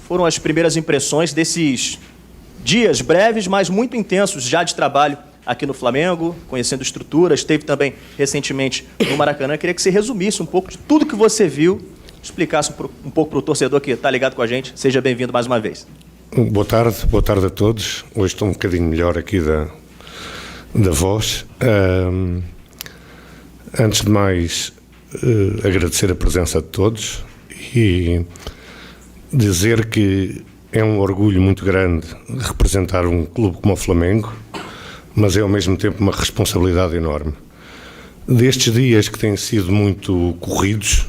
foram as primeiras impressões desses dias breves, mas muito intensos já de trabalho aqui no Flamengo, conhecendo estruturas, esteve também recentemente no Maracanã. Eu queria que você resumisse um pouco de tudo que você viu, explicasse um pouco para o torcedor que está ligado com a gente. Seja bem-vindo mais uma vez. Boa tarde a todos. Hoje estou um bocadinho melhor aqui da voz. Antes de mais, agradecer a presença de todos e dizer que é um orgulho muito grande representar um clube como o Flamengo, mas é ao mesmo tempo uma responsabilidade enorme. Destes dias que têm sido muito corridos,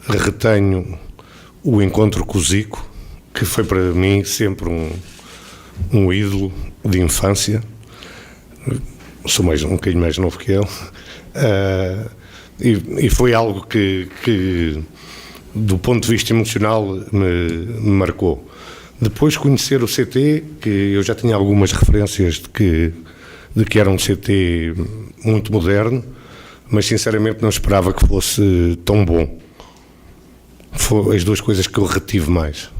retenho o encontro com o Zico, que foi para mim sempre um ídolo de infância. Sou um bocadinho mais novo que ele, e foi algo que do ponto de vista emocional me marcou. Depois conhecer o CT, que eu já tinha algumas referências de que era um CT muito moderno, mas sinceramente não esperava que fosse tão bom. Foram as duas coisas que eu retive mais.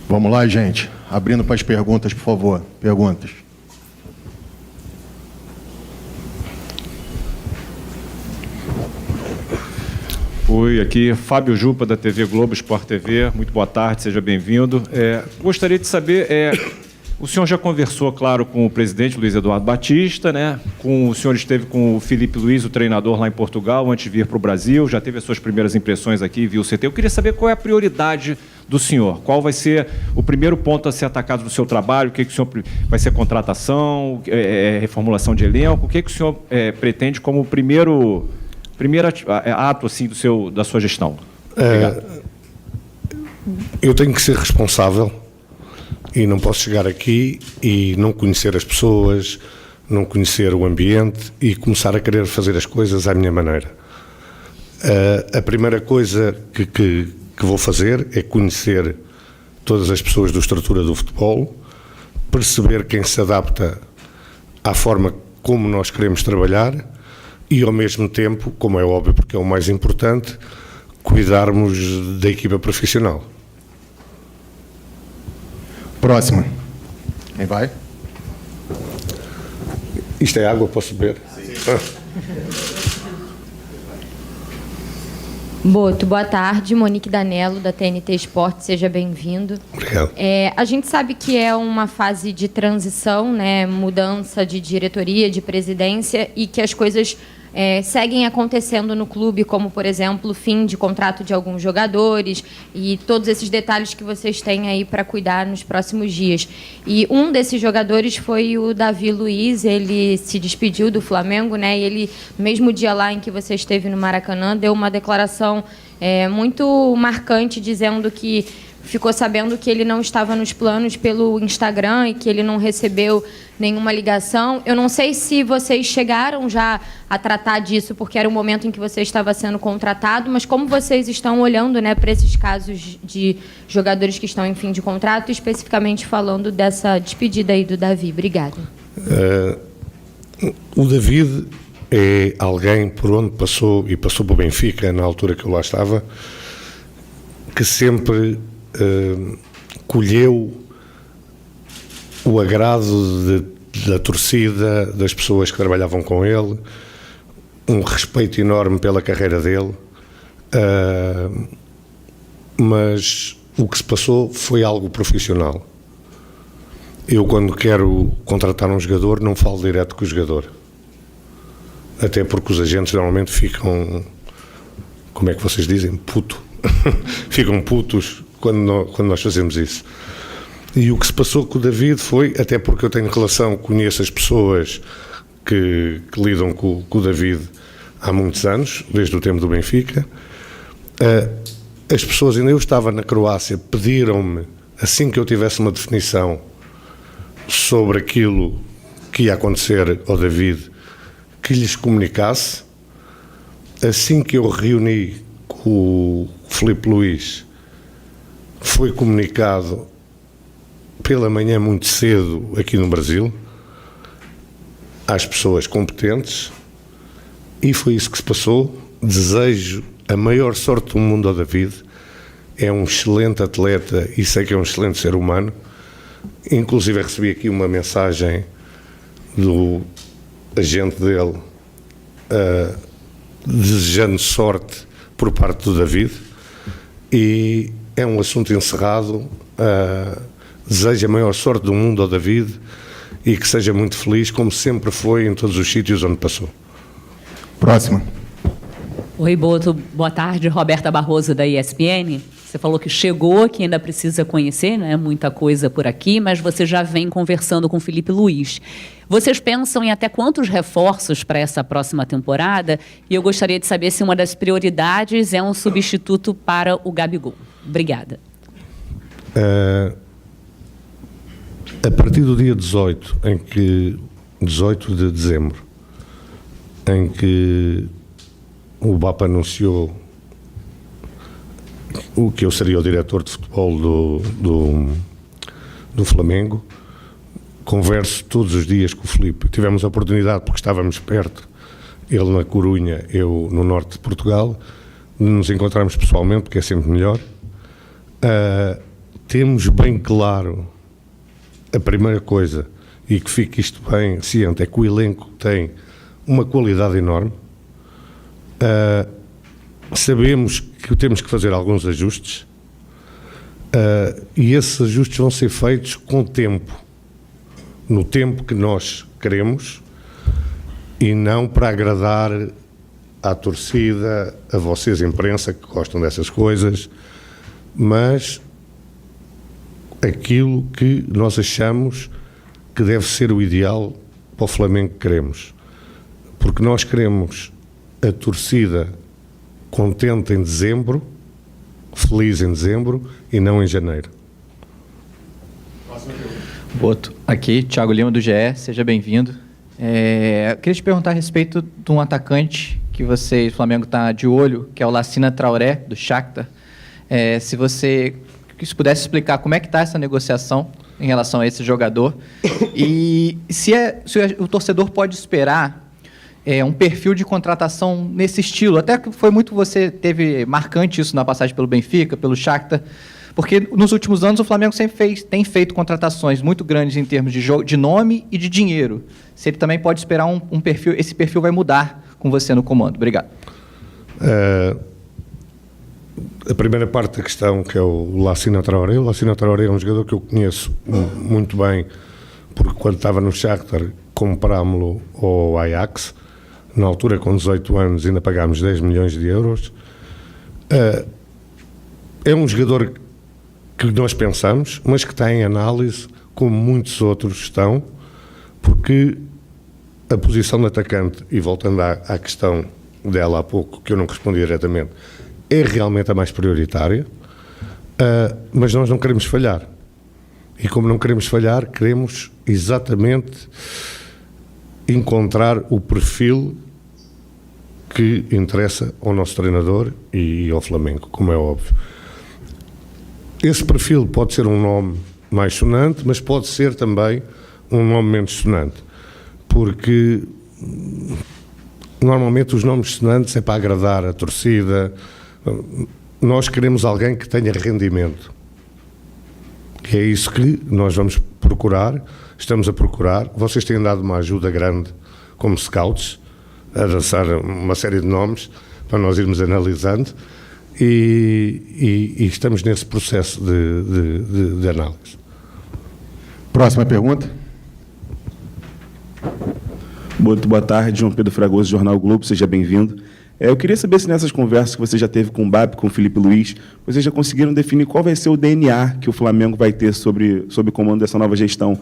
Vamos lá, gente. Abrindo para as perguntas, por favor. Perguntas. Oi, aqui Fábio Jupa, da TV Globo Sport TV. Muito boa tarde, seja bem-vindo. Gostaria de saber, o senhor já conversou, claro, com o presidente Luiz Eduardo Batista, né? O senhor esteve com o Filipe Luiz, o treinador lá em Portugal, antes de vir para o Brasil, já teve as suas primeiras impressões aqui, viu o CT. Eu queria saber qual é a prioridade do senhor, qual vai ser o primeiro ponto a ser atacado do seu trabalho, o que o senhor vai ser contratação, reformulação de elenco, o que o senhor pretende como primeiro ato assim, da sua gestão? Eu tenho que ser responsável e não posso chegar aqui e não conhecer as pessoas, não conhecer o ambiente e começar a querer fazer as coisas à minha maneira. A primeira coisa que vou fazer é conhecer todas as pessoas da estrutura do futebol, perceber quem se adapta à forma como nós queremos trabalhar e, ao mesmo tempo, como é óbvio, porque é o mais importante, cuidarmos da equipa profissional. Próxima. Quem vai? Isto é água, posso beber? Sim. Boa tarde, Monique Danello, da TNT Esporte, seja bem-vindo. Obrigado. A gente sabe que é uma fase de transição, né, mudança de diretoria, de presidência, e que as coisas seguem acontecendo no clube, como, por exemplo, o fim de contrato de alguns jogadores e todos esses detalhes que vocês têm aí para cuidar nos próximos dias. E um desses jogadores foi o Davi Luiz, ele se despediu do Flamengo, né? E ele, no mesmo dia lá em que você esteve no Maracanã, deu uma declaração muito marcante, dizendo que ficou sabendo que ele não estava nos planos pelo Instagram e que ele não recebeu nenhuma ligação. Eu não sei se vocês chegaram já a tratar disso, porque era o momento em que você estava sendo contratado, mas como vocês estão olhando, né, para esses casos de jogadores que estão em fim de contrato, especificamente falando dessa despedida aí do Davi? Obrigada. O David é alguém por onde passou, e passou para o Benfica, na altura que eu lá estava, que sempre colheu o agrado da torcida, das pessoas que trabalhavam com ele, um respeito enorme pela carreira dele, mas o que se passou foi algo profissional. Eu, quando quero contratar um jogador, não falo direto com o jogador, até porque os agentes normalmente ficam, como é que vocês dizem, ficam putos quando nós fazemos isso. E o que se passou com o David foi, até porque eu tenho relação, conheço as pessoas que lidam com o David há muitos anos, desde o tempo do Benfica, as pessoas, ainda eu estava na Croácia, pediram-me, assim que eu tivesse uma definição sobre aquilo que ia acontecer ao David, que lhes comunicasse. Assim que eu reuni com o Filipe Luiz, foi comunicado pela manhã muito cedo aqui no Brasil às pessoas competentes, e foi isso que se passou. Desejo a maior sorte do mundo ao David. É um excelente atleta e sei que é um excelente ser humano. Inclusive recebi aqui uma mensagem do agente dele desejando sorte por parte do David, e é um assunto encerrado. Desejo a maior sorte do mundo ao David e que seja muito feliz, como sempre foi em todos os sítios onde passou. Próxima. Oi, Boto. Boa tarde. Roberta Barroso, da ESPN. Você falou que chegou, que ainda precisa conhecer, né? Muita coisa por aqui, mas você já vem conversando com o Felipe Luiz. Vocês pensam em até quantos reforços para essa próxima temporada? E eu gostaria de saber se uma das prioridades é um substituto para o Gabigol. Obrigada. A partir do dia 18 de dezembro, em que o BAP anunciou o que eu seria o diretor de futebol do Flamengo, converso todos os dias com o Filipe. Tivemos a oportunidade, porque estávamos perto, ele na Corunha, eu no norte de Portugal, de nos encontrarmos pessoalmente, porque é sempre melhor. Temos bem claro a primeira coisa, e que fique isto bem ciente, é que o elenco tem uma qualidade enorme. Sabemos que temos que fazer alguns ajustes, e esses ajustes vão ser feitos com tempo, no tempo que nós queremos, e não para agradar à torcida, a vocês, imprensa, que gostam dessas coisas, mas aquilo que nós achamos que deve ser o ideal para o Flamengo que queremos. Porque nós queremos a torcida contente em dezembro, feliz em dezembro e não em janeiro. Boto, aqui, Thiago Lima do GE, seja bem-vindo. Queria te perguntar a respeito de um atacante que o Flamengo está de olho, que é o Lassina Traoré, do Shakhtar. Se pudesse explicar como é que está essa negociação em relação a esse jogador e se o torcedor pode esperar um perfil de contratação nesse estilo. Até que foi muito, você teve marcante isso na passagem pelo Benfica, pelo Shakhtar, porque nos últimos anos o Flamengo sempre tem feito contratações muito grandes em termos de nome e de dinheiro. Se ele também pode esperar um perfil, esse perfil vai mudar com você no comando. Obrigado. A primeira parte da questão, que é o Lassina Traoré. O Lassina Traoré é um jogador que eu conheço muito bem, porque quando estava no Shakhtar comprámo-lo ao Ajax. Na altura, com 18 anos, ainda pagámos 10 milhões de euros. É um jogador que nós pensamos, mas que está em análise, como muitos outros estão, porque a posição de atacante, e voltando à questão dela há pouco, que eu não respondi diretamente, é realmente a mais prioritária, mas nós não queremos falhar. E como não queremos falhar, queremos exatamente encontrar o perfil que interessa ao nosso treinador e ao Flamengo, como é óbvio. Esse perfil pode ser um nome mais sonante, mas pode ser também um nome menos sonante, porque normalmente os nomes sonantes é para agradar a torcida. Nós queremos alguém que tenha rendimento. E é isso que nós vamos procurar, estamos a procurar. Vocês têm dado uma ajuda grande como scouts, a lançar uma série de nomes para nós irmos analisando, e estamos nesse processo de análise. Próxima pergunta. Boa tarde, João Pedro Fragoso, Jornal Globo, seja bem-vindo. Eu queria saber se nessas conversas que você já teve com o BAP, com o Felipe Luiz, vocês já conseguiram definir qual vai ser o DNA que o Flamengo vai ter sob o comando dessa nova gestão.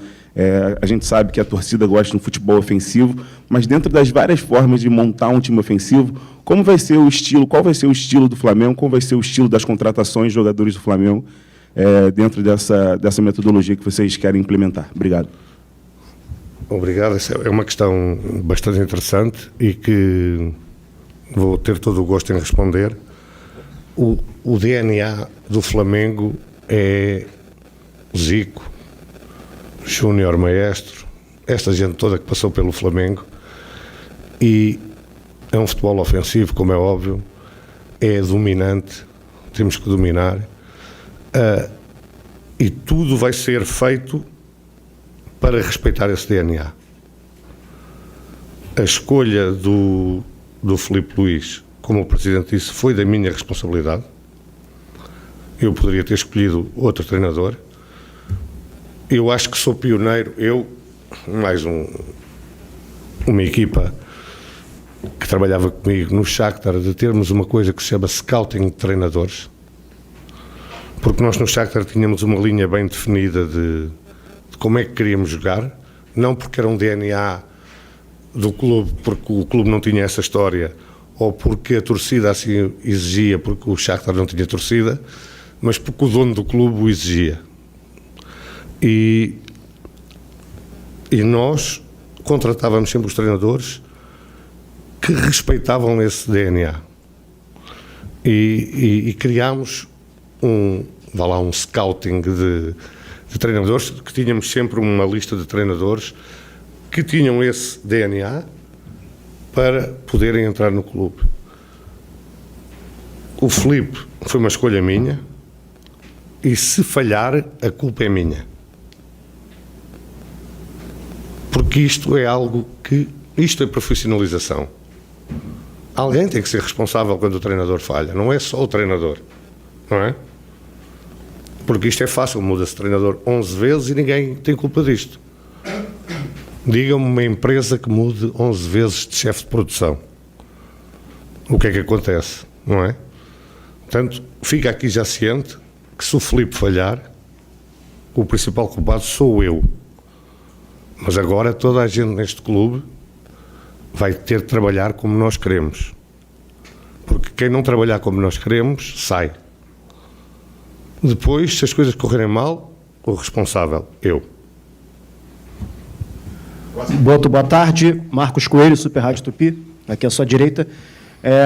A gente sabe que a torcida gosta de um futebol ofensivo, mas dentro das várias formas de montar um time ofensivo, como vai ser o estilo, qual vai ser o estilo do Flamengo, qual vai ser o estilo das contratações de jogadores do Flamengo dentro dessa metodologia que vocês querem implementar? Obrigado. Obrigado. Essa é uma questão bastante interessante e que vou ter todo o gosto em responder. O DNA do Flamengo é Zico, Júnior Maestro, esta gente toda que passou pelo Flamengo, e é um futebol ofensivo, como é óbvio, é dominante, temos que dominar, e tudo vai ser feito para respeitar esse DNA. A escolha do Filipe Luís, como o Presidente disse, foi da minha responsabilidade. Eu poderia ter escolhido outro treinador. Eu acho que sou pioneiro, eu, mais uma equipa que trabalhava comigo no Shakhtar, de termos uma coisa que se chama scouting de treinadores, porque nós no Shakhtar tínhamos uma linha bem definida de como é que queríamos jogar, não porque era um DNA do clube, porque o clube não tinha essa história, ou porque a torcida assim exigia, porque o Shakhtar não tinha torcida, mas porque o dono do clube o exigia. E nós contratávamos sempre os treinadores que respeitavam esse DNA. E criámos um scouting de treinadores, que tínhamos sempre uma lista de treinadores que tinham esse DNA para poderem entrar no clube. O Filipe foi uma escolha minha, e se falhar, a culpa é minha. Porque isto é algo que... Isto é profissionalização. Alguém tem que ser responsável quando o treinador falha, não é só o treinador, não é? Porque isto é fácil, muda-se treinador 11 vezes e ninguém tem culpa disto. Diga-me uma empresa que mude 11 vezes de chefe de produção. O que é que acontece, não é? Portanto, fica aqui já ciente que se o Filipe falhar, o principal culpado sou eu. Mas agora toda a gente neste clube vai ter de trabalhar como nós queremos. Porque quem não trabalhar como nós queremos, sai. Depois, se as coisas correrem mal, o responsável, eu. Boa tarde, Marcos Coelho, Super Rádio Tupi, aqui à sua direita.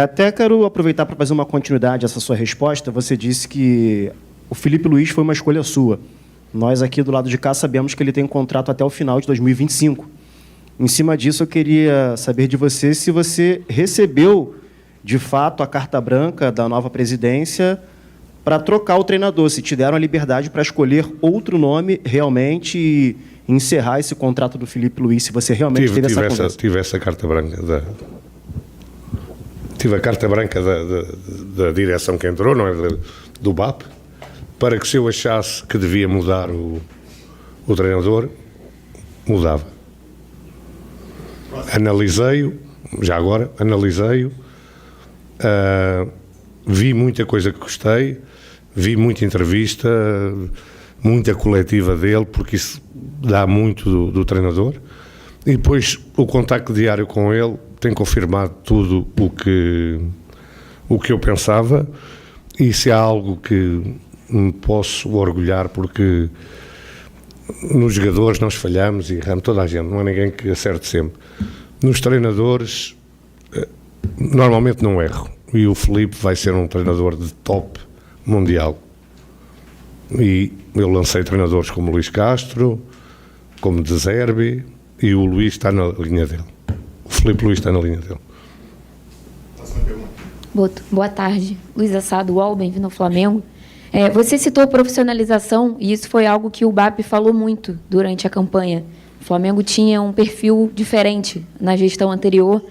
Até quero aproveitar para fazer uma continuidade a essa sua resposta. Você disse que o Filipe Luís foi uma escolha sua. Nós aqui do lado de cá sabemos que ele tem um contrato até o final de 2025. Em cima disso, eu queria saber de você se você recebeu, de fato, a carta branca da nova presidência para trocar o treinador, se te deram a liberdade para escolher outro nome realmente e encerrar esse contrato do Filipe Luís, se você realmente teve essa conversa. Tive essa carta branca tive a carta branca da direção que entrou, não é, do BAP, para que se eu achasse que devia mudar o treinador, mudava. Analisei-o, já agora, vi muita coisa que gostei, vi muita entrevista, muita coletiva dele, porque isso dá muito do treinador, e depois o contacto diário com ele tem confirmado tudo o que eu pensava, e se há algo que me posso orgulhar, porque nos jogadores nós falhamos e erramos, toda a gente, não há ninguém que acerte sempre. Nos treinadores, normalmente não erro, e o Filipe vai ser um treinador de top mundial. E eu lancei treinadores como Luís Castro, como De Zerbi, e o Luís está na linha dele. O Filipe Luís está na linha dele. Boa tarde. Luiz Assado, UOL, bem-vindo ao Flamengo. Você citou profissionalização, e isso foi algo que o BAP falou muito durante a campanha. O Flamengo tinha um perfil diferente na gestão anterior.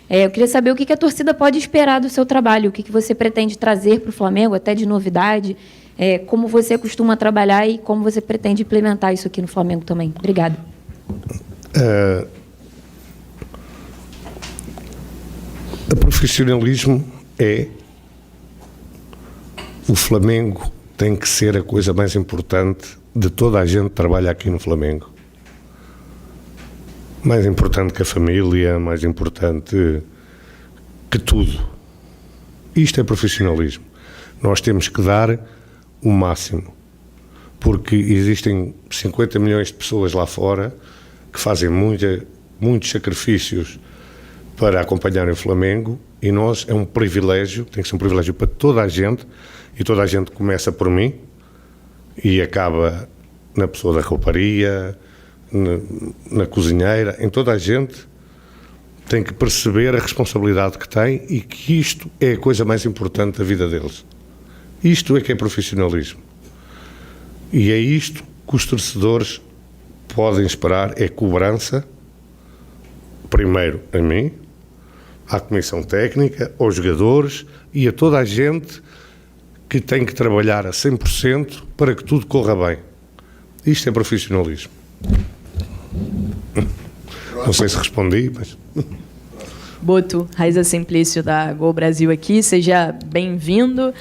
Eu queria saber o que a torcida pode esperar do seu trabalho, o que você pretende trazer para o Flamengo, até de novidade, como você costuma trabalhar e como você pretende implementar isso aqui no Flamengo também. Obrigada. O profissionalismo o Flamengo tem que ser a coisa mais importante de toda a gente que trabalha aqui no Flamengo. Mais importante que a família, mais importante que tudo. Isto é profissionalismo. Nós temos que dar o máximo, porque existem 50 milhões de pessoas lá fora que fazem muitos sacrifícios para acompanharem o Flamengo, e nós, é um privilégio, tem que ser um privilégio para toda a gente, e toda a gente começa por mim e acaba na pessoa da rouparia, na cozinheira, em toda a gente, tem que perceber a responsabilidade que tem e que isto é a coisa mais importante da vida deles. Isto é que é profissionalismo. E é isto que os torcedores podem esperar, é cobrança, primeiro a mim, à comissão técnica, aos jogadores e a toda a gente que tem que trabalhar a 100% para que tudo corra bem. Isto é profissionalismo. Não sei se respondi, mas... Boto, Raiza Simplício da Gol Brasil aqui, seja bem-vindo.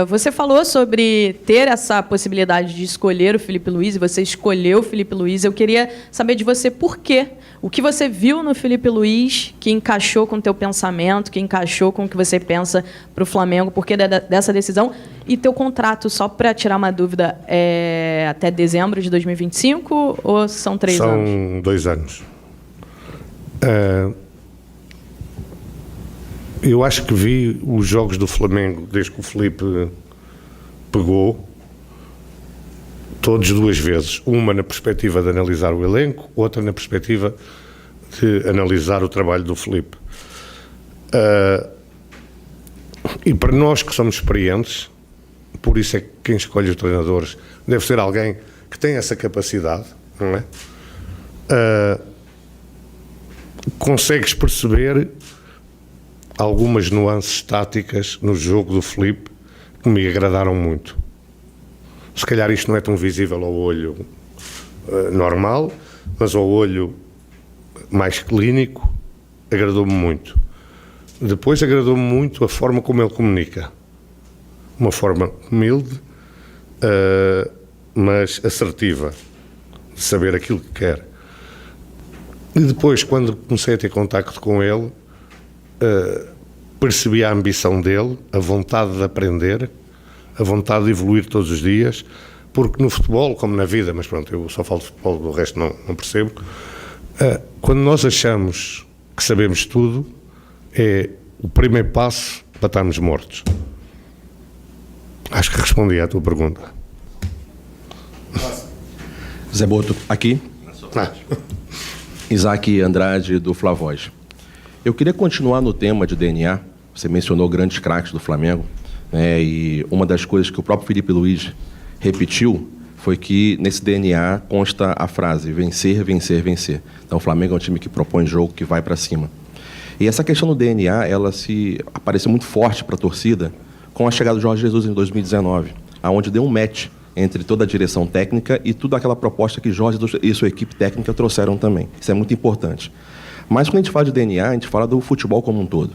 Você falou sobre ter essa possibilidade de escolher o Filipe Luís, e você escolheu o Filipe Luís. Eu queria saber de você por quê. O que você viu no Filipe Luís que encaixou com o teu pensamento, que encaixou com o que você pensa para o Flamengo, por que dessa decisão? E teu contrato, só para tirar uma dúvida, é até dezembro de 2025 ou são 3 anos? São 2 anos. Eu acho que vi os jogos do Flamengo desde que o Filipe pegou, todos 2 vezes. Uma na perspectiva de analisar o elenco, outra na perspectiva de analisar o trabalho do Filipe. E para nós que somos experientes, por isso é que quem escolhe os treinadores deve ser alguém que tem essa capacidade, não é? Consegues perceber algumas nuances táticas no jogo do Filipe que me agradaram muito. Se calhar isto não é tão visível ao olho normal, mas ao olho mais clínico agradou-me muito. Depois agradou-me muito a forma como ele comunica. Uma forma humilde, mas assertiva, de saber aquilo que quer. E depois, quando comecei a ter contacto com ele, percebi a ambição dele, a vontade de aprender, a vontade de evoluir todos os dias, porque no futebol, como na vida, mas pronto, eu só falo de futebol, do resto não percebo, quando nós achamos que sabemos tudo, é o primeiro passo para estarmos mortos. Acho que respondi à tua pergunta. Zé Boto, aqui. Isaac Andrade, do Flavoz. Eu queria continuar no tema de DNA. Você mencionou grandes craques do Flamengo, né? E uma das coisas que o próprio Filipe Luís repetiu foi que nesse DNA consta a frase vencer, vencer, vencer. Então o Flamengo é um time que propõe jogo, que vai para cima. E essa questão do DNA, ela apareceu muito forte para a torcida com a chegada do Jorge Jesus em 2019, aonde deu um match entre toda a direção técnica e toda aquela proposta que Jorge e sua equipe técnica trouxeram também. Isso é muito importante. Mas quando a gente fala de DNA, a gente fala do futebol como um todo.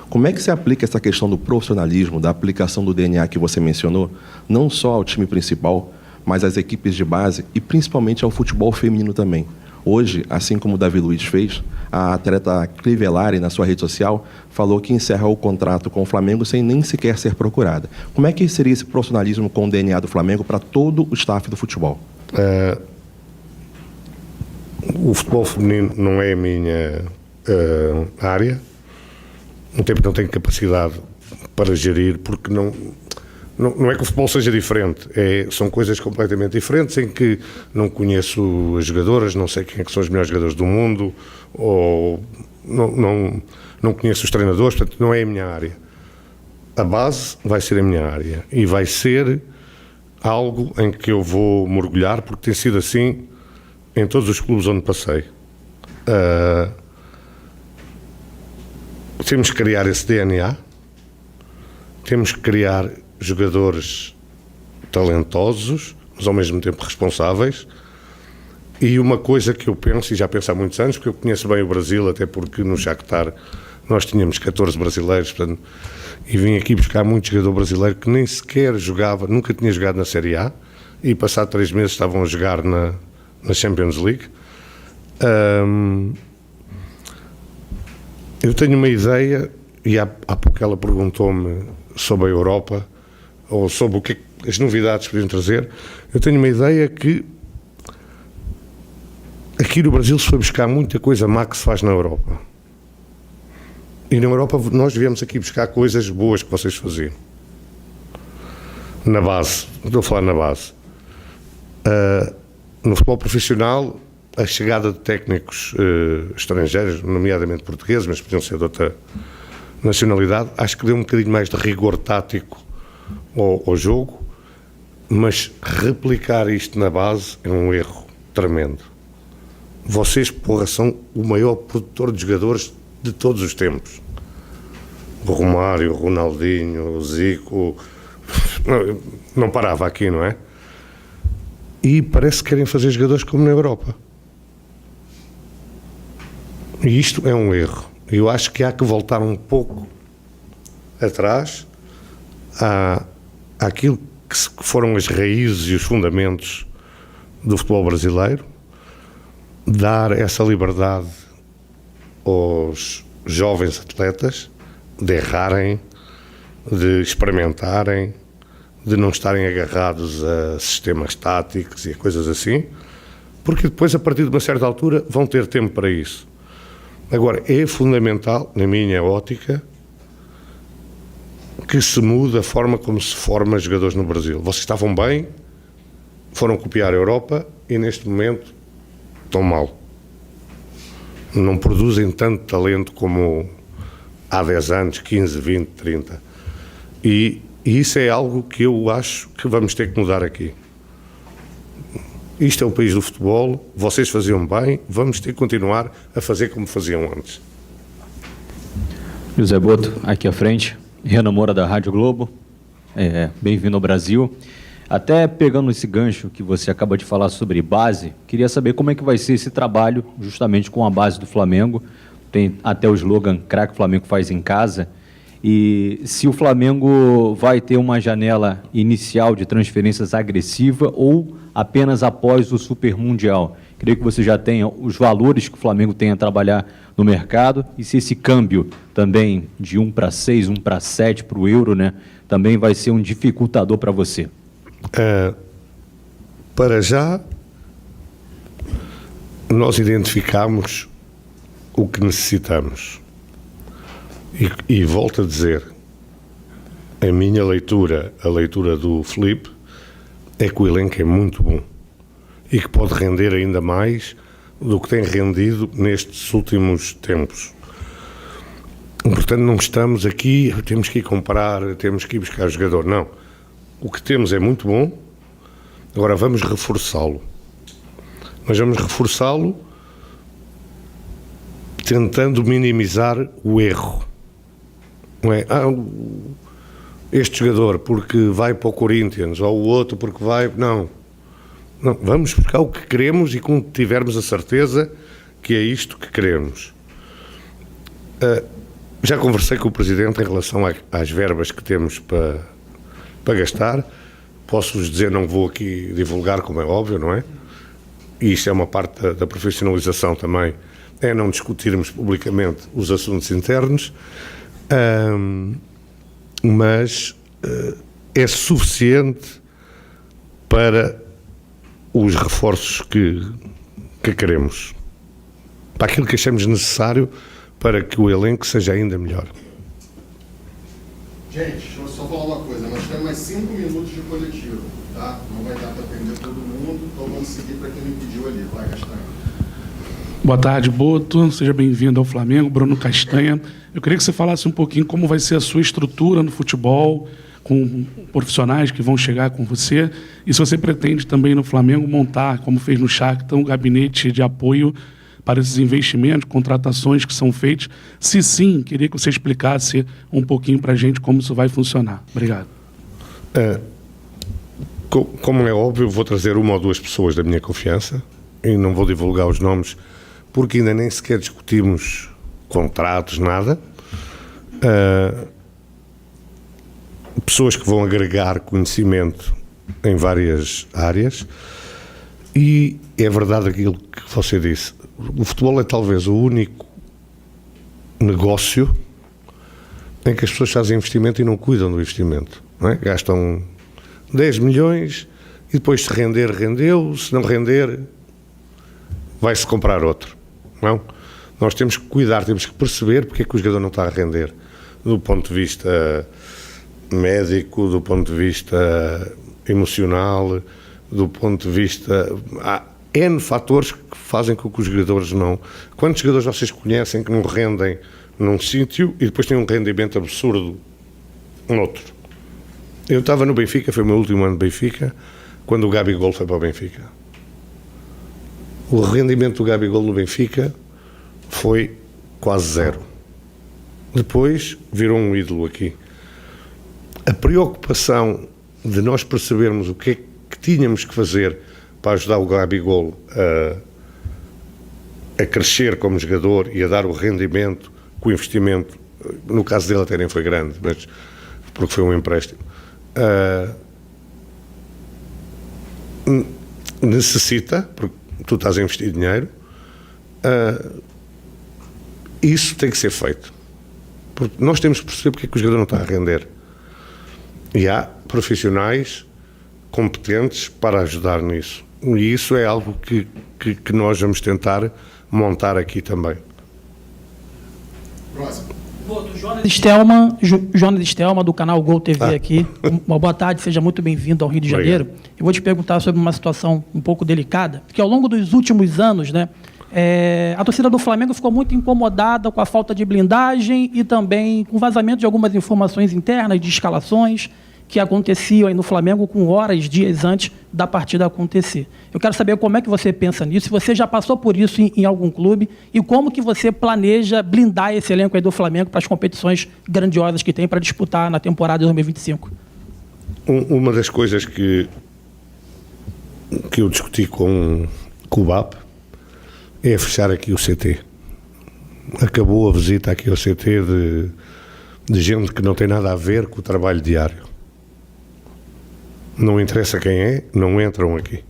Como é que se aplica essa questão do profissionalismo, da aplicação do DNA que você mencionou, não só ao time principal, mas às equipes de base e principalmente ao futebol feminino também? Hoje, assim como o Davi Luiz fez, a atleta Crivellari, na sua rede social, falou que encerra o contrato com o Flamengo sem nem sequer ser procurada. Como é que seria esse profissionalismo com o DNA do Flamengo para todo o staff do futebol? O futebol feminino não é a minha área. No tempo não tenho capacidade para gerir, porque não é que o futebol seja diferente, são coisas completamente diferentes, em que não conheço as jogadoras, não sei quem é que são os melhores jogadores do mundo, ou não conheço os treinadores, portanto não é a minha área. A base vai ser a minha área e vai ser algo em que eu vou mergulhar, porque tem sido assim em todos os clubes onde passei. Temos que criar esse DNA, temos que criar jogadores talentosos, mas ao mesmo tempo responsáveis. E uma coisa que eu penso, e já penso há muitos anos, porque eu conheço bem o Brasil, até porque no Shakhtar nós tínhamos 14 brasileiros, portanto, e vim aqui buscar muito jogador brasileiro que nem sequer jogava, nunca tinha jogado na Série A, e passado 3 meses estavam a jogar na Champions League. Eu tenho uma ideia, e há pouco ela perguntou-me sobre a Europa, ou sobre o que as novidades podiam trazer. Eu tenho uma ideia que aqui no Brasil se foi buscar muita coisa má que se faz na Europa. E na Europa nós viemos aqui buscar coisas boas que vocês faziam. Na base, estou a falar na base. No futebol profissional a chegada de técnicos estrangeiros, nomeadamente portugueses, mas podiam ser de outra nacionalidade, acho que deu um bocadinho mais de rigor tático ao jogo, mas replicar isto na base é um erro tremendo. Vocês, porra, são o maior produtor de jogadores de todos os tempos. O Romário, o Ronaldinho, o Zico, não parava aqui, não é? E parece que querem fazer jogadores como na Europa. E isto é um erro. Eu acho que há que voltar um pouco atrás àquilo que foram as raízes e os fundamentos do futebol brasileiro, dar essa liberdade aos jovens atletas de errarem, de experimentarem, de não estarem agarrados a sistemas táticos e a coisas assim, porque depois, a partir de uma certa altura, vão ter tempo para isso. Agora, é fundamental, na minha ótica, que se mude a forma como se forma jogadores no Brasil. Vocês estavam bem, foram copiar a Europa e neste momento estão mal. Não produzem tanto talento como há 10 anos, 15, 20, 30. E isso é algo que eu acho que vamos ter que mudar aqui. Isto é o país do futebol, vocês faziam bem, vamos ter que continuar a fazer como faziam antes. José Boto, aqui à frente, Renan Moura da Rádio Globo, bem-vindo ao Brasil. Até pegando esse gancho que você acaba de falar sobre base, queria saber como é que vai ser esse trabalho justamente com a base do Flamengo. Tem até o slogan "Craque Flamengo faz em casa", e se o Flamengo vai ter uma janela inicial de transferências agressiva ou apenas após o Super Mundial. Queria que você já tenha os valores que o Flamengo tem a trabalhar no mercado e se esse câmbio também de 1 para 6, 1 para 7 para o euro, né, também vai ser um dificultador para você. Para já, nós identificamos o que necessitamos. E volto a dizer, a minha leitura, a leitura do Filipe, é que o elenco é muito bom e que pode render ainda mais do que tem rendido nestes últimos tempos. Portanto, não estamos aqui, temos que ir comprar, temos que ir buscar jogador. Não. O que temos é muito bom, agora vamos reforçá-lo. Mas vamos reforçá-lo tentando minimizar o erro. Não é? Este jogador porque vai para o Corinthians, ou o outro porque vai... Não, vamos buscar o que queremos e quando tivermos a certeza que é isto que queremos. Já conversei com o Presidente em relação às verbas que temos para gastar. Posso-vos dizer, não vou aqui divulgar, como é óbvio, não é? E isto é uma parte da profissionalização também, é não discutirmos publicamente os assuntos internos. Mas é suficiente para os reforços que queremos, para aquilo que achamos necessário para que o elenco seja ainda melhor. Gente, deixa eu só falar uma coisa, nós temos mais 5 minutos de coletivo, tá? Não vai dar para atender todo mundo, então vamos seguir para quem me pediu ali. Vai, Castanha. Boa tarde, Boto. Seja bem-vindo ao Flamengo. Bruno Castanha. Eu queria que você falasse um pouquinho como vai ser a sua estrutura no futebol, com profissionais que vão chegar com você, e se você pretende também no Flamengo montar, como fez no Shakhtar, um gabinete de apoio para esses investimentos, contratações que são feitas. Se sim, queria que você explicasse um pouquinho para a gente como isso vai funcionar. Obrigado. Como é óbvio, vou trazer uma ou duas pessoas da minha confiança e não vou divulgar os nomes, porque ainda nem sequer discutimos contratos, nada. Pessoas que vão agregar conhecimento em várias áreas. E é verdade aquilo que você disse. O futebol é talvez o único negócio em que as pessoas fazem investimento e não cuidam do investimento. Não é? Gastam 10 milhões e depois, se render, rendeu. Se não render, vai-se comprar outro. Não? Nós temos que cuidar, temos que perceber porque é que o jogador não está a render, do ponto de vista médico, do ponto de vista emocional, do ponto de vista... N fatores que fazem com que os jogadores não... Quantos jogadores vocês conhecem que não rendem num sítio e depois têm um rendimento absurdo noutro? Eu estava no Benfica, foi o meu último ano de Benfica, quando o Gabigol foi para o Benfica. O rendimento do Gabigol no Benfica foi quase zero. Depois virou um ídolo aqui. A preocupação de nós percebermos o que é que tínhamos que fazer para ajudar o Gabigol a crescer como jogador e a dar o rendimento que o investimento, no caso dele até nem foi grande, mas porque foi um empréstimo, necessita, porque tu estás a investir dinheiro, isso tem que ser feito. Porque nós temos que perceber porque é que o jogador não está a render. E há profissionais competentes para ajudar nisso. E isso é algo que nós vamos tentar montar aqui também. Próximo. Jonas Stelman, do canal Gol TV aqui. Uma boa tarde, seja muito bem-vindo ao Rio de Janeiro. Eu vou te perguntar sobre uma situação um pouco delicada, porque ao longo dos últimos anos, né, a torcida do Flamengo ficou muito incomodada com a falta de blindagem e também com o vazamento de algumas informações internas de escalações que aconteciam aí no Flamengo com horas, dias antes da partida acontecer. Eu quero saber como é que você pensa nisso, se você já passou por isso em algum clube e como que você planeja blindar esse elenco aí do Flamengo para as competições grandiosas que tem para disputar na temporada de 2025. Uma das coisas que eu discuti com o BAP é fechar aqui o CT. Acabou a visita aqui ao CT de gente que não tem nada a ver com o trabalho diário. Não interessa quem é, não entram aqui.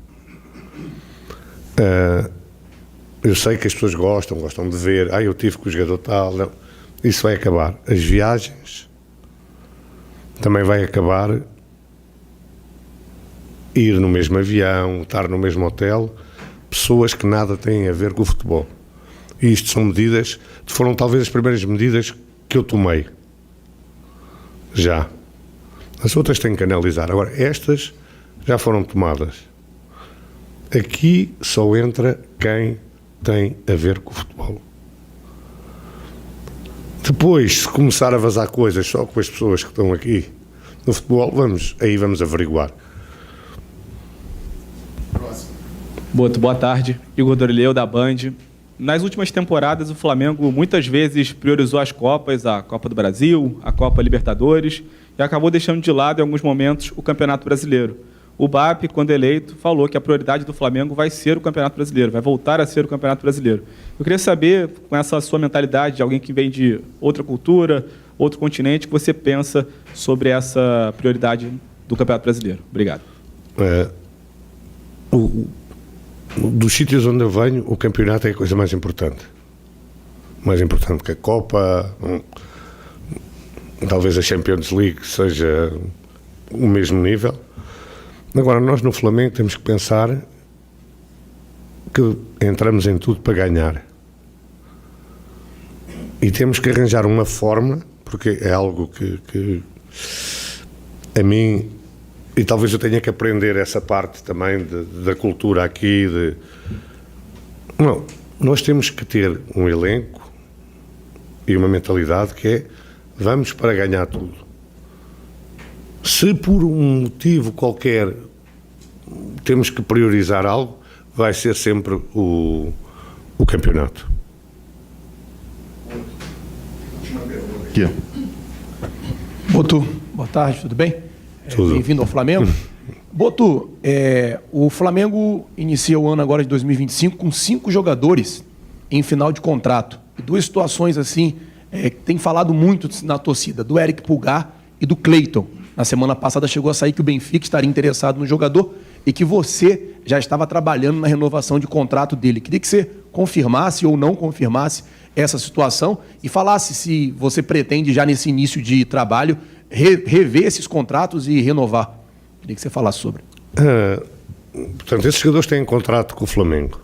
Eu sei que as pessoas gostam de ver, eu tive com o jogador tal, não. Isso vai acabar. As viagens também vai acabar, ir no mesmo avião, estar no mesmo hotel, pessoas que nada têm a ver com o futebol. E isto são medidas, foram talvez as primeiras medidas que eu tomei. Já. As outras têm que analisar. Agora, estas já foram tomadas. Aqui só entra quem tem a ver com o futebol. Depois, se começar a vazar coisas só com as pessoas que estão aqui no futebol, vamos averiguar. Boa tarde. Igor Dorileu, da Band. Nas últimas temporadas, o Flamengo muitas vezes priorizou as Copas, a Copa do Brasil, a Copa Libertadores, e acabou deixando de lado, em alguns momentos, o Campeonato Brasileiro. O BAP, quando eleito, falou que a prioridade do Flamengo vai ser o Campeonato Brasileiro, vai voltar a ser o Campeonato Brasileiro. Eu queria saber, com essa sua mentalidade de alguém que vem de outra cultura, outro continente, o que você pensa sobre essa prioridade do Campeonato Brasileiro. Obrigado. Dos sítios onde eu venho, o campeonato é a coisa mais importante. Mais importante que a Copa, talvez a Champions League seja o mesmo nível. Agora, nós no Flamengo temos que pensar que entramos em tudo para ganhar. E temos que arranjar uma forma, porque é algo que a mim... E talvez eu tenha que aprender essa parte também da cultura aqui. Não, nós temos que ter um elenco e uma mentalidade que é vamos para ganhar tudo. Se por um motivo qualquer temos que priorizar algo, vai ser sempre o campeonato. Boto, boa tarde, tudo bem? Bem-vindo ao Flamengo. Boto, o Flamengo inicia o ano agora de 2025 com 5 jogadores em final de contrato. E 2 situações assim que tem falado muito na torcida, do Eric Pulgar e do Cleiton. Na semana passada chegou a sair que o Benfica estaria interessado no jogador e que você já estava trabalhando na renovação de contrato dele. Queria que você confirmasse ou não confirmasse essa situação e falasse se você pretende já nesse início de trabalho rever esses contratos e renovar. Queria que você falasse sobre. Portanto, esses jogadores têm contrato com o Flamengo.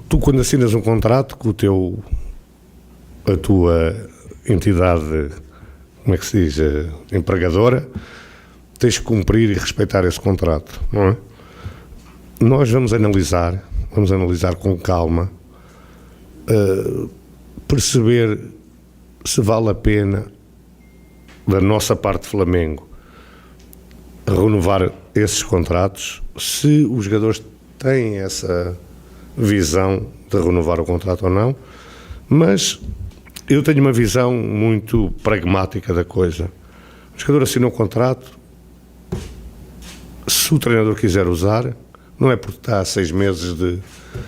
Tu, quando assinas um contrato com a tua entidade, como é que se diz, empregadora, tens que cumprir e respeitar esse contrato, não é? Nós vamos analisar com calma, perceber se vale a pena, da nossa parte Flamengo, renovar esses contratos, se os jogadores têm essa visão de renovar o contrato ou não, mas eu tenho uma visão muito pragmática da coisa. O jogador assina um contrato, se o treinador quiser usar, não é porque está a 6 meses de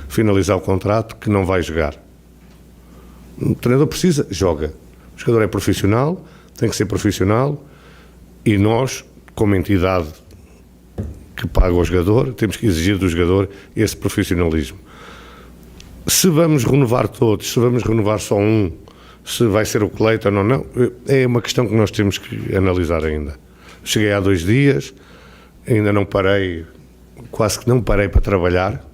finalizar o contrato que não vai jogar. O treinador precisa, joga. O jogador é profissional, tem que ser profissional, e nós, como entidade que paga o jogador, temos que exigir do jogador esse profissionalismo. Se vamos renovar todos, se vamos renovar só um, se vai ser o Cleiton ou não, é uma questão que nós temos que analisar ainda. Cheguei há 2 dias, ainda não parei, quase que não parei para trabalhar,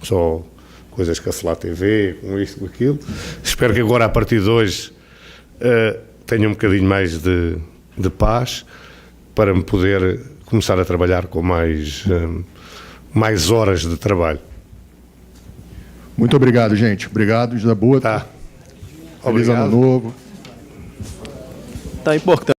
só coisas que a Flá TV, com isto, com aquilo. Espero que agora, a partir de hoje, tenha um bocadinho mais de paz, para me poder começar a trabalhar com mais horas de trabalho. Muito obrigado, gente. Obrigado, José Boa. Tá. Feliz Obrigado. Ano Novo. Tá importante.